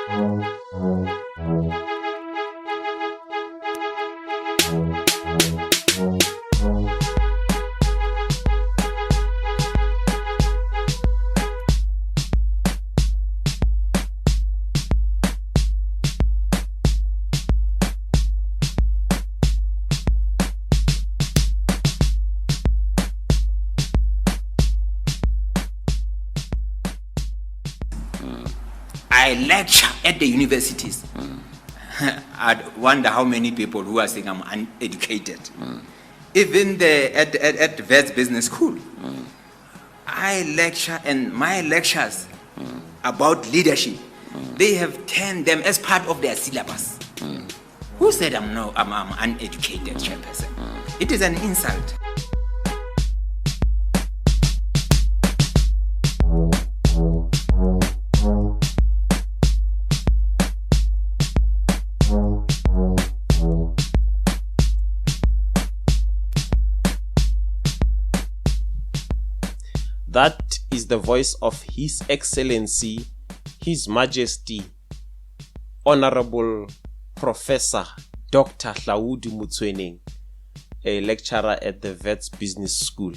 I lecture at the universities. I wonder how many people who are saying I'm uneducated. Even at Vets Business School, I lecture, and my lectures about leadership, they have turned them as part of their syllabus. Who said I'm uneducated, chairperson? It is an insult. That is the voice of His Excellency, His Majesty, Honorable Professor Dr. Hlaudi Motsoeneng, a lecturer at the Vets Business School,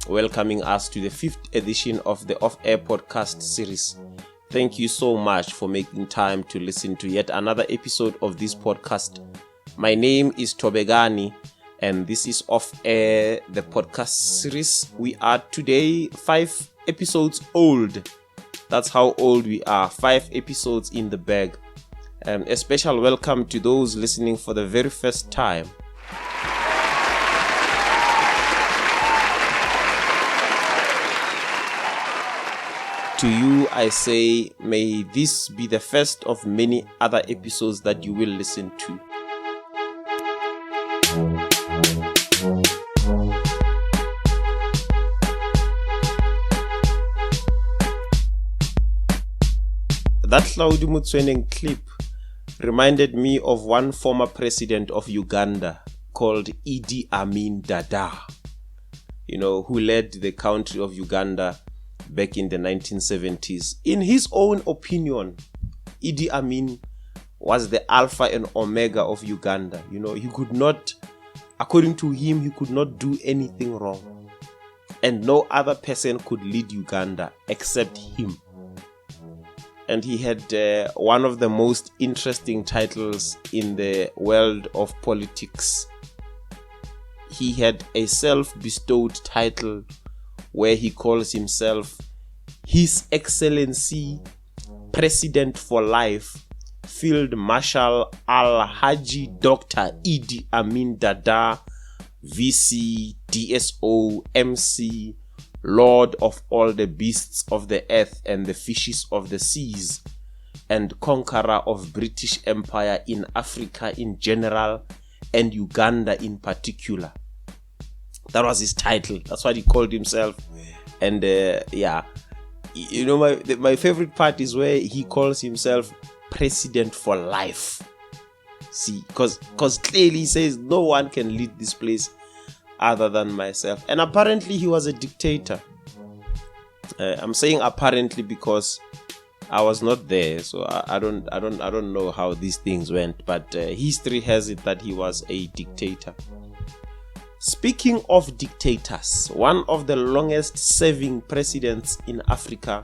welcoming us to the 5th edition of the Off-Air Podcast series. Thank you so much for making time to listen to yet another episode of this podcast. My name is Tobegani, and this is Off Air, the podcast series. We are today 5 episodes old. That's how old we are. 5 episodes in the bag. A special welcome to those listening for the very first time. To you, I say, may this be the first of many other episodes that you will listen to. That Hlaudi Motsoeneng clip reminded me of one former president of Uganda called Idi Amin Dada, who led the country of Uganda back in the 1970s. In his own opinion, Idi Amin was the alpha and omega of Uganda. He could not, according to him, he could not do anything wrong. And no other person could lead Uganda except him. And he had one of the most interesting titles in the world of politics. He had a self-bestowed title where he calls himself His Excellency President for Life, Field Marshal Al-Haji Dr. Idi Amin Dada, VC, DSO, MC, Lord of all the beasts of the earth and the fishes of the seas, and conqueror of British Empire in Africa in general and Uganda in particular. That was his title. That's what he called himself. And my favorite part is where he calls himself President for Life. See, because clearly he says no one can lead this place other than myself. And apparently he was a dictator. I'm saying apparently because I was not there, so I don't know how these things went, but history has it that he was a dictator. Speaking of dictators, one of the longest serving presidents in Africa,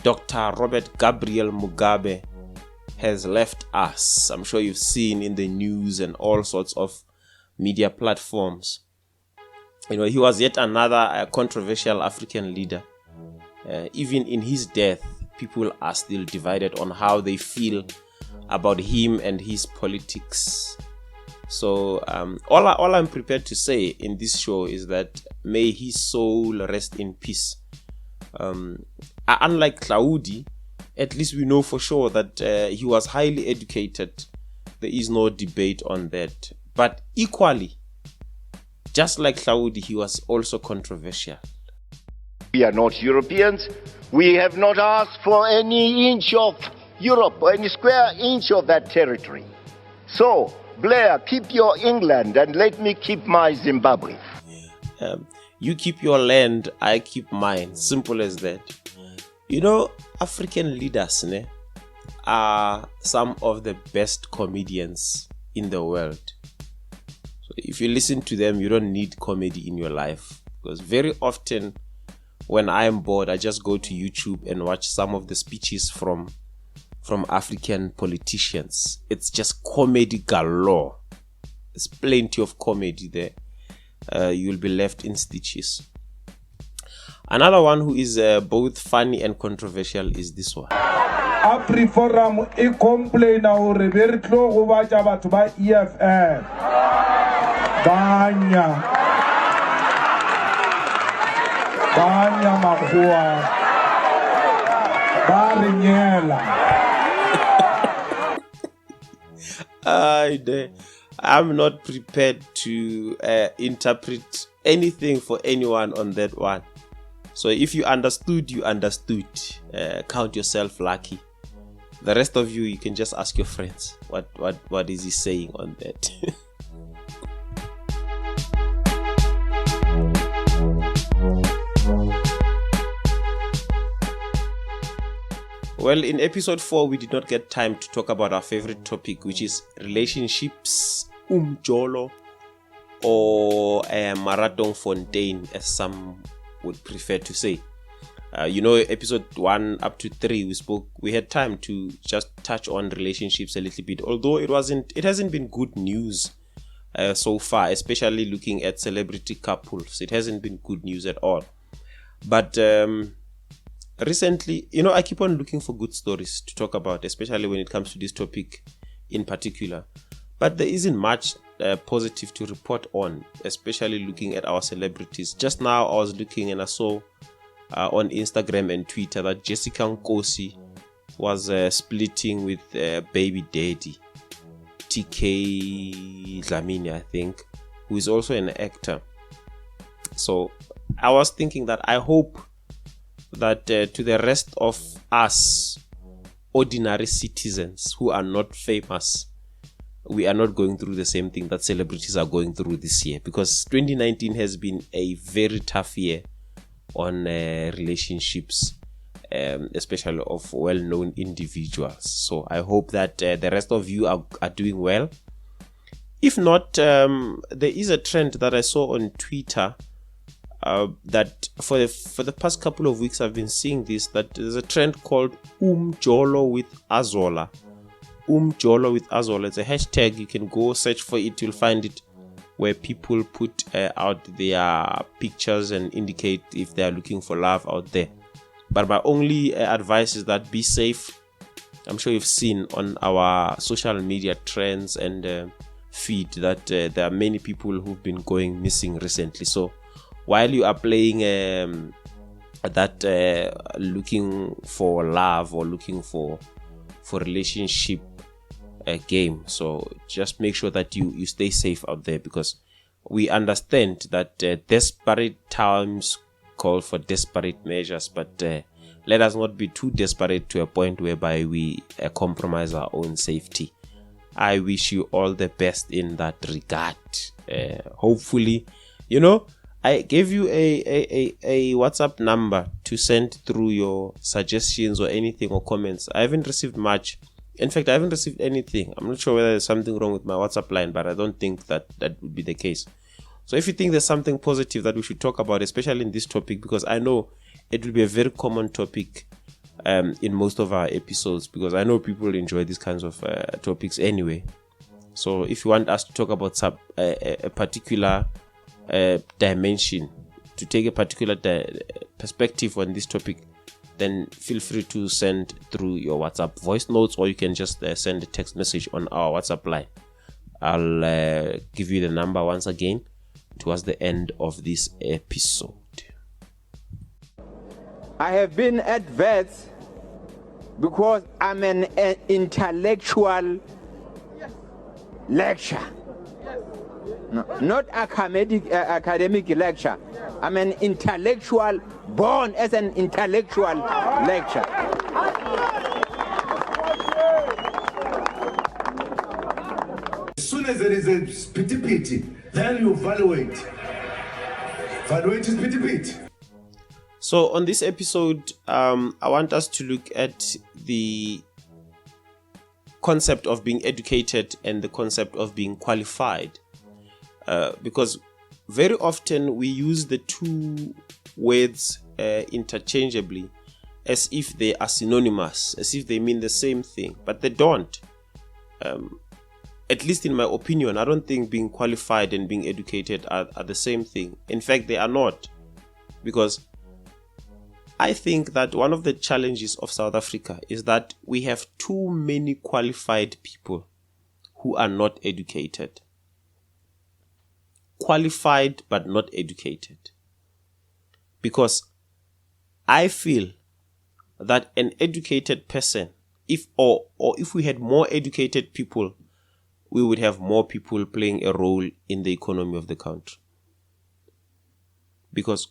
Dr. Robert Gabriel Mugabe, has left us. I'm sure you've seen in the news and all sorts of media platforms. He was yet another controversial African leader. Even in his death, people are still divided on how they feel about him and his politics. So all I'm prepared to say in this show is that may his soul rest in peace. Unlike Hlaudi, at least we know for sure that he was highly educated. There is no debate on that. But equally, just like Hlaudi, he was also controversial. We are not Europeans. We have not asked for any inch of Europe or any square inch of that territory. So, Blair, keep your England and let me keep my Zimbabwe. You keep your land, I keep mine. Simple as that. African leaders, are some of the best comedians in the world. So if you listen to them, you don't need comedy in your life, because very often when I am bored, I just go to YouTube and watch some of the speeches from African politicians. It's just comedy galore. There's plenty of comedy there. You'll be left in stitches. Another one who is both funny and controversial is this one. Apri forum e complain hore be re tlo go batla batho ba EFF banya makgoa ba re nyela. I'm not prepared to interpret anything for anyone on that one. So if you understood, you understood. Count yourself lucky. The rest of you can just ask your friends. What is he saying on that? Well, in episode 4, we did not get time to talk about our favorite topic, which is relationships, umjolo, or Marathon Fontaine, as some would prefer to say. Episode 1 up to 3, we had time to just touch on relationships a little bit, although it hasn't been good news so far, especially looking at celebrity couples. It hasn't been good news at all. But recently, I keep on looking for good stories to talk about, especially when it comes to this topic in particular. But there isn't much positive to report on, especially looking at our celebrities. Just now, I was looking and I saw on Instagram and Twitter that Jessica Nkosi was splitting with baby daddy TK Dlamini, I think, who is also an actor. So I was thinking that I hope that to the rest of us ordinary citizens who are not famous, we are not going through the same thing that celebrities are going through this year, because 2019 has been a very tough year on relationships, especially of well-known individuals. So I hope that the rest of you are doing well. If not, there is a trend that I saw on Twitter that for the past couple of weeks I've been seeing this, that there's a trend called umjolo with Azola. Umjolo with Azola. It's a hashtag. You can go search for it. You'll find it, where people put out their pictures and indicate if they are looking for love out there. But my only advice is that be safe. I'm sure you've seen on our social media trends and feed that there are many people who've been going missing recently. So while you are playing that looking for love or looking for relationship game, so just make sure that you stay safe out there, because we understand that desperate times call for desperate measures, but let us not be too desperate to a point whereby we compromise our own safety. I wish you all the best in that regard. Hopefully, I gave you a WhatsApp number to send through your suggestions or anything or comments. I haven't received much. In fact, I haven't received anything. I'm not sure whether there's something wrong with my WhatsApp line, but I don't think that would be the case. So if you think there's something positive that we should talk about, especially in this topic, because I know it will be a very common topic in most of our episodes, because I know people enjoy these kinds of topics anyway. So if you want us to talk about a particular dimension, to take a particular perspective on this topic, then feel free to send through your WhatsApp voice notes, or you can just send a text message on our WhatsApp line. I'll give you the number once again towards the end of this episode. I have been at vets because I'm an intellectual lecture. No, not academic lecture. I'm an intellectual, born as an intellectual lecture. As soon as there is a pity, then you evaluate. Evaluate is pity. So on this episode, I want us to look at the concept of being educated and the concept of being qualified, because very often we use the two words interchangeably, as if they are synonymous, as if they mean the same thing, but they don't. At least in my opinion, I don't think being qualified and being educated are the same thing. In fact, they are not, because I think that one of the challenges of South Africa is that we have too many qualified people who are not educated. Qualified but not educated. Because I feel that an educated person, if we had more educated people, we would have more people playing a role in the economy of the country. Because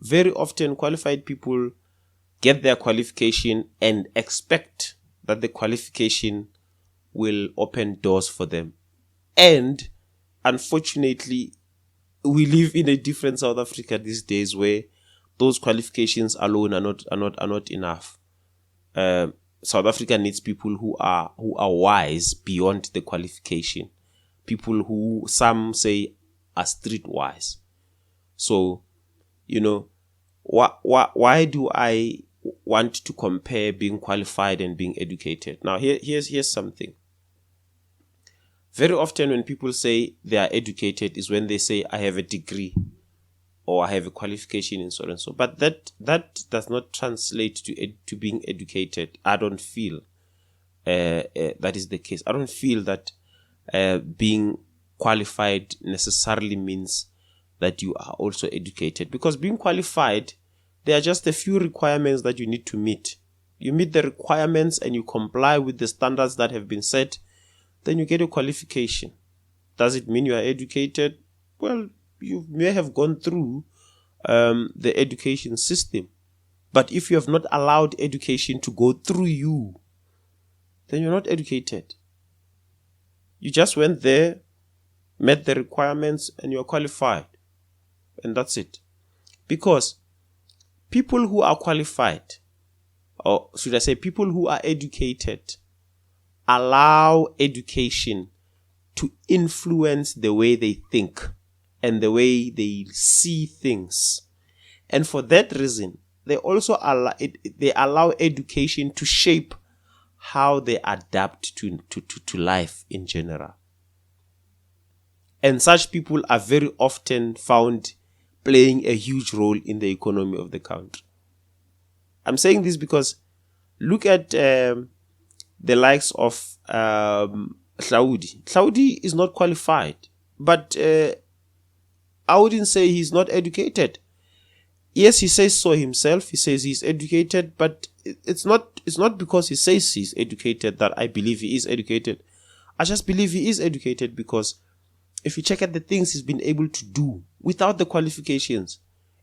very often qualified people get their qualification and expect that the qualification will open doors for them. And unfortunately, we live in a different South Africa these days where those qualifications alone are not enough. South Africa needs people who are wise beyond the qualification. People who some say are streetwise. So, why do I want to compare being qualified and being educated? Now, here's something. Very often when people say they are educated is when they say, I have a degree or I have a qualification in so and so. But that does not translate to being educated. I don't feel that is the case. I don't feel that being qualified necessarily means that you are also educated, because being qualified, there are just a few requirements that you need to meet. You meet the requirements and you comply with the standards that have been set, then you get a qualification. Does it mean you are educated? Well, you may have gone through the education system, but if you have not allowed education to go through you, then you're not educated. You just went there, met the requirements, and you're qualified. And that's it. Because people who are qualified, or should I say people who are educated, allow education to influence the way they think and the way they see things. And for that reason, they also allow education to shape how they adapt to life in general. And such people are very often found playing a huge role in the economy of the country. I'm saying this because look at the likes of Hlaudi. Hlaudi is not qualified, but I wouldn't say he's not educated. Yes, he says so himself. He says he's educated, but it's not because he says he's educated that I believe he is educated. I just believe he is educated because if you check at the things he's been able to do without the qualifications,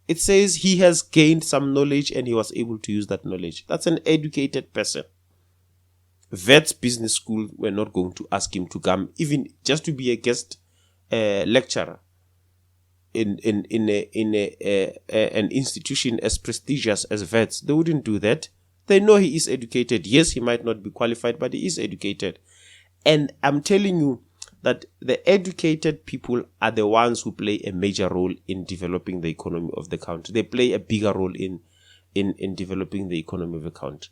it says he has gained some knowledge and he was able to use that knowledge. That's an educated person. Wits Business School were not going to ask him to come, even just to be a guest lecturer in an institution as prestigious as Wits. They wouldn't do that. They know he is educated. Yes, he might not be qualified, but he is educated. And I'm telling you that the educated people are the ones who play a major role in developing the economy of the country. They play a bigger role in developing the economy of the country.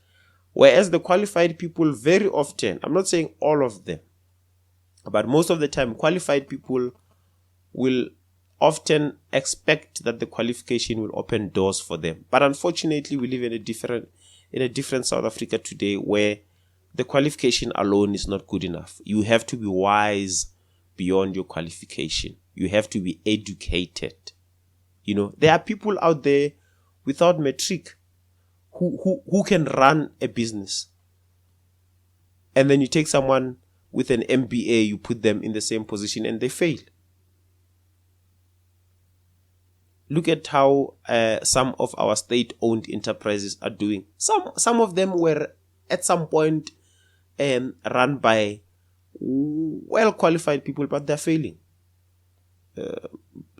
Whereas the qualified people very often, I'm not saying all of them, but most of the time, qualified people will often expect that the qualification will open doors for them. But unfortunately, we live in a different South Africa today where the qualification alone is not good enough. You have to be wise beyond your qualification. You have to be educated. There are people out there without matric who can run a business. And then you take someone with an MBA, you put them in the same position and they fail. Look at how some of our state-owned enterprises are doing. Some of them were at some point run by well-qualified people, but they're failing.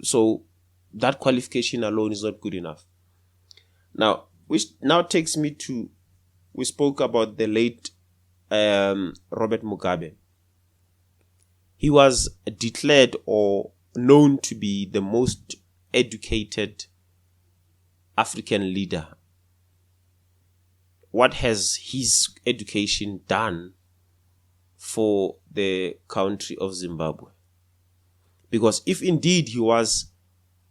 So that qualification alone is not good enough. Now, which now takes me to, we spoke about the late Robert Mugabe, he was declared or known to be the most educated African leader. What has his education done for the country of Zimbabwe? Because if indeed he was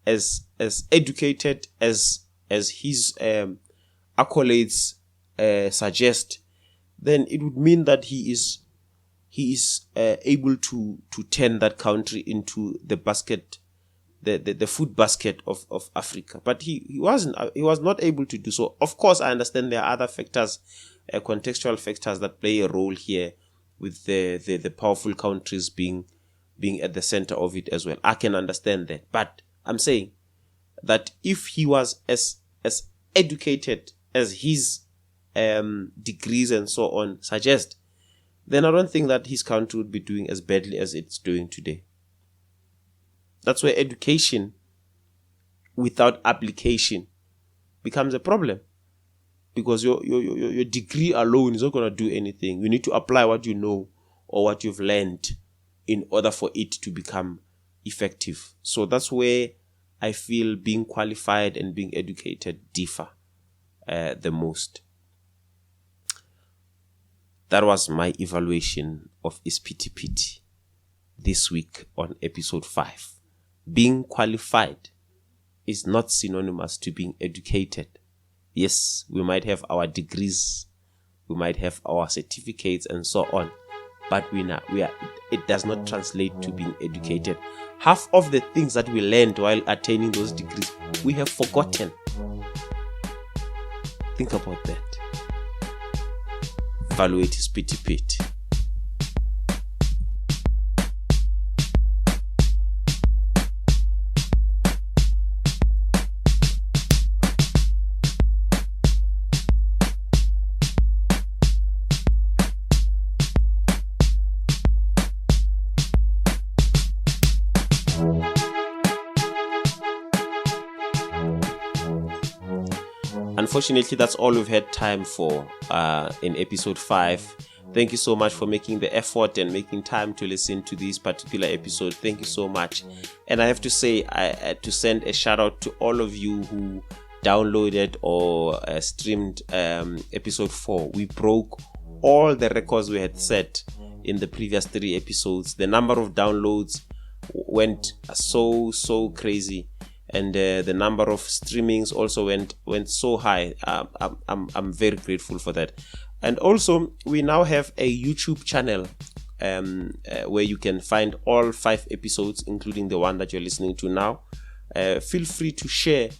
as educated as his accolades suggest, then it would mean that he is able to turn that country into the basket, the food basket of Africa. But he was not able to do so. Of course, I understand there are other factors, contextual factors that play a role here, with the powerful countries being at the center of it as well. I can understand that. But I'm saying that if he was as educated as his degrees and so on suggest, then I don't think that his country would be doing as badly as it's doing today. That's where education without application becomes a problem. Because your degree alone is not going to do anything. You need to apply what you know or what you've learned in order for it to become effective. So that's where I feel being qualified and being educated differ the most. That was my evaluation of Isiphithiphithi this week on episode 5. Being qualified is not synonymous to being educated. Yes, we might have our degrees, we might have our certificates and so on, but it does not translate to being educated. Half of the things that we learned while attaining those degrees, we have forgotten. Think about that. Evaluate Isiphithiphithi. Unfortunately, that's all we've had time for in episode 5. Thank you so much for making the effort and making time to listen to this particular episode. Thank you so much. And I have to say, to send a shout out to all of you who downloaded or streamed episode 4. We broke all the records we had set in the previous 3 episodes. The number of downloads went so crazy. And the number of streamings also went so high. I'm very grateful for that. And also, we now have a YouTube channel where you can find all 5 episodes, including the one that you're listening to now. Feel free to share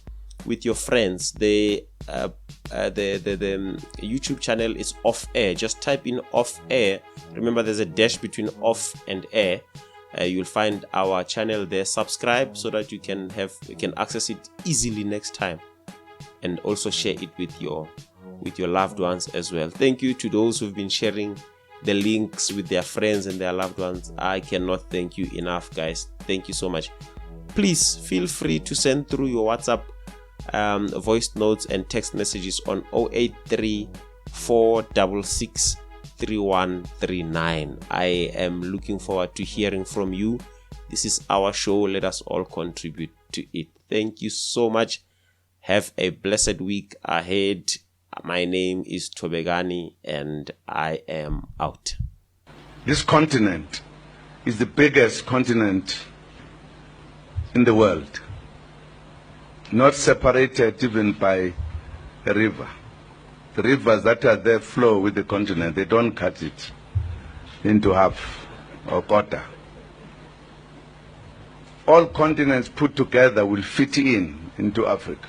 with your friends. The YouTube channel is Off Air. Just type in Off Air. Remember, there's a dash between off and air. You'll find our channel there. Subscribe so that you can access it easily next time, and also share it with your loved ones as well. Thank you to those who've been sharing the links with their friends and their loved ones. I cannot thank you enough, guys. Thank you so much. Please feel free to send through your WhatsApp voice notes and text messages on 083 466 3139. I am looking forward to hearing from you. This is our show. Let us all contribute to it. Thank you so much. Have a blessed week ahead. My name is Tobegani and I am out. This continent is the biggest continent in the world, not separated even by a river. The rivers that are there flow with the continent. They don't cut it into half or quarter. All continents put together will fit into Africa.